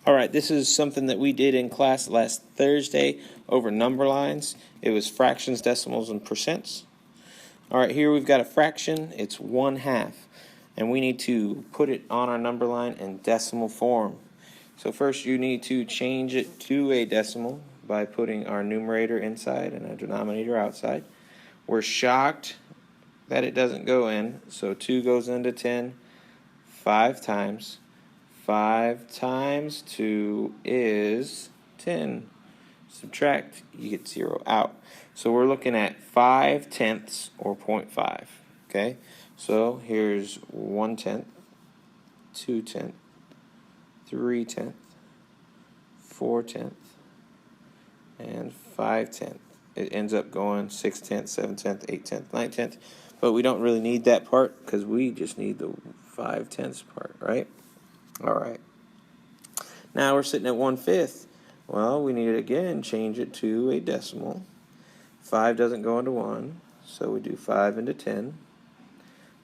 All right, this is something that we did in class last Thursday over number lines. It was fractions, decimals, and percents. All right, here we've got a fraction. It's 1/2. And we need to put it on our number line in decimal form. So first you need to change it to a decimal by putting our numerator inside and our denominator outside. We're shocked that it doesn't go in, so 2 goes into 10 5 times. 5 times 2 is 10. Subtract, you get 0 out. So we're looking at 5/10 or 0.5. Okay, so here's 1/10, 2/10, 3/10, 4/10, and 5/10. It ends up going 6/10, 7/10, 8/10, 9/10. But we don't really need that part because we just need the 5/10 part, right? All right. Now we're sitting at 1/5. Well, we need to again change it to a decimal. 5 doesn't go into 1, so we do 5 into 10.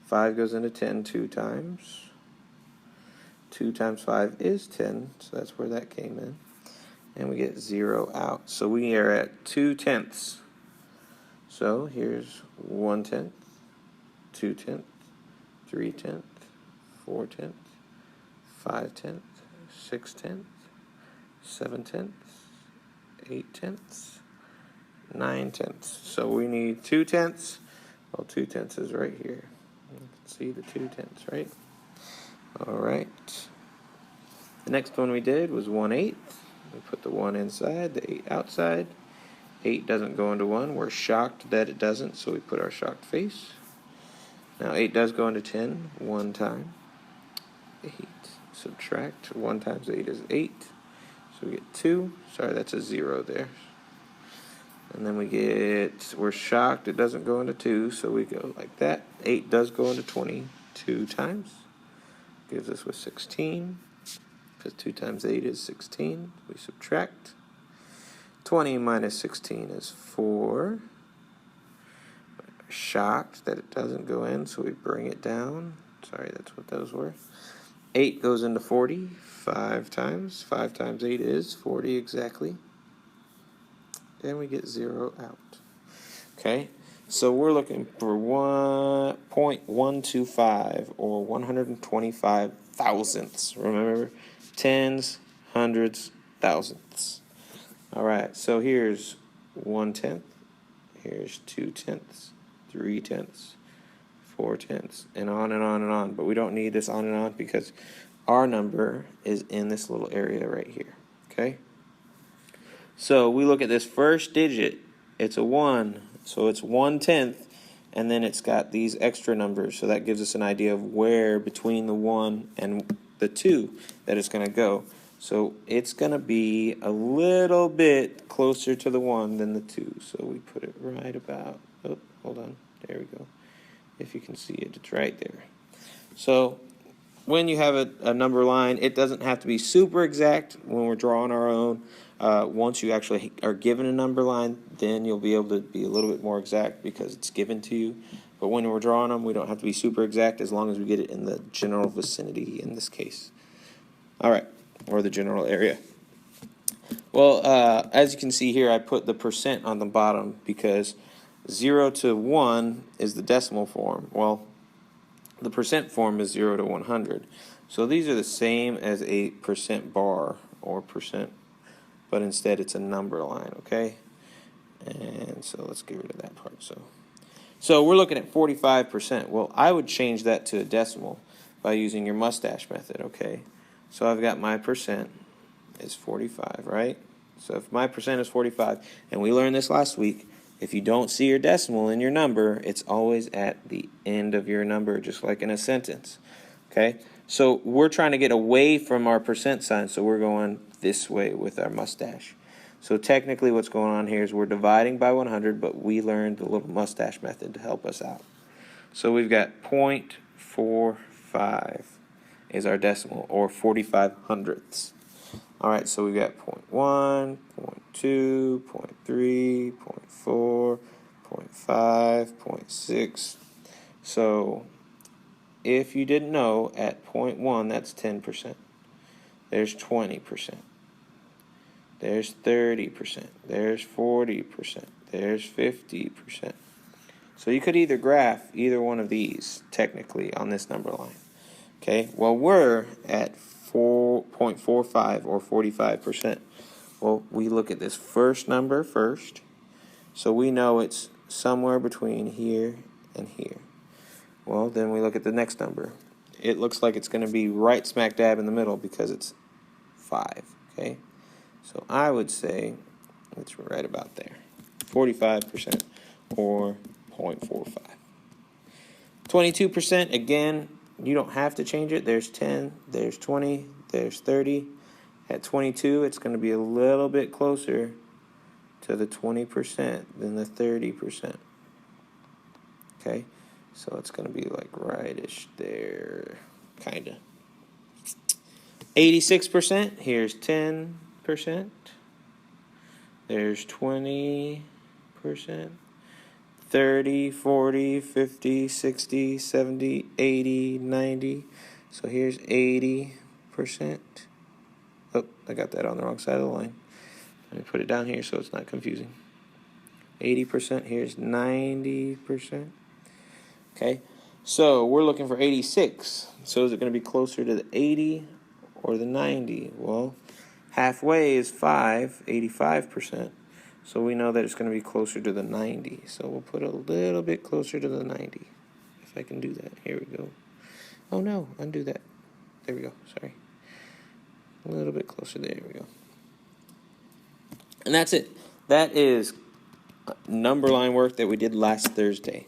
5 goes into 10 2 times. 2 times 5 is 10, so that's where that came in. And we get 0 out. So we are at 2/10. So here's 1/10, 2/10, 3/10, 4/10, 5/10, 6/10, 7/10, 8/10, 9/10. So we need 2/10. Well, 2/10 is right here. You can see the 2/10, right? All right. The next one we did was 1/8. We put the 1 inside, the 8 outside. 8 doesn't go into 1. We're shocked that it doesn't, so we put our shocked face. Now 8 does go into 10 one time. 8. Subtract. 1 times 8 is 8. So we get 2. Sorry, that's a 0 there. And then we're shocked it doesn't go into 2, so we go like that. 8 does go into 20 2 times. Gives us with 16. Because 2 times 8 is 16. We subtract. 20 minus 16 is 4. We're shocked that it doesn't go in, so we bring it down. Sorry, that's what those were. 8 goes into 40 5 times. 5 times 8 is 40 exactly. And we get 0 out. Okay, so we're looking for 1.125 or 125 thousandths. Remember, tens, hundreds, thousandths. All right, so here's 1/10. Here's 2/10, 3/10, 4/10, and on and on and on. But we don't need this on and on because our number is in this little area right here. Okay? So we look at this first digit. It's a 1, so it's 1/10, and then it's got these extra numbers. So that gives us an idea of where between the 1 and the 2 that it's going to go. So it's going to be a little bit closer to the 1 than the 2. So we put it right about, oh, hold on, there we go. If you can see it, it's right there. So when you have a number line, it doesn't have to be super exact when we're drawing our own. Once you actually are given a number line, then you'll be able to be a little bit more exact because it's given to you. But when we're drawing them, we don't have to be super exact as long as we get it in the general vicinity in this case. All right, or the general area. Well, as you can see here, I put the percent on the bottom because 0 to 1 is the decimal form. Well, the percent form is 0 to 100. So these are the same as a percent bar or percent, but instead it's a number line, okay? And so let's get rid of that part. So we're looking at 45%. Well, I would change that to a decimal by using your mustache method, okay? So I've got my percent is 45, right? So if my percent is 45, and we learned this last week, if you don't see your decimal in your number, it's always at the end of your number, just like in a sentence, okay? So we're trying to get away from our percent sign, so we're going this way with our mustache. So technically what's going on here is we're dividing by 100, but we learned the little mustache method to help us out. So we've got 0.45 is our decimal, or 45 hundredths. All right, so we've got 0.1, 0.2, 0.3, 0.4, 0.5, 0.6. So if you didn't know, at 0.1, that's 10%. there's 20%. There's 30%. There's 40%. There's 50%. So you could either graph either one of these, technically, on this number line. Okay, well, we're at 4.45 or 45%. Well, we look at this first number first. So we know it's somewhere between here and here. Well, then we look at the next number. It looks like it's going to be right smack dab in the middle because it's 5. Okay, so I would say it's right about there. 45% or 0.45. 22%, again, you don't have to change it. There's 10, there's 20, there's 30. At 22, it's going to be a little bit closer to the 20% than the 30%. Okay, so it's going to be like rightish there, kind of. 86%, here's 10%. There's 20%. 30, 40, 50, 60, 70, 80, 90. So here's 80%. Oh, I got that on the wrong side of the line. Let me put it down here so it's not confusing. 80%, here's 90%. Okay, so we're looking for 86. So is it going to be closer to the 80 or the 90? Well, halfway is 5, 85%. So we know that it's going to be closer to the 90. So we'll put a little bit closer to the 90. If I can do that. Here we go. Oh no, undo that. There we go, sorry. A little bit closer, there we go. And that's it. That is number line work that we did last Thursday.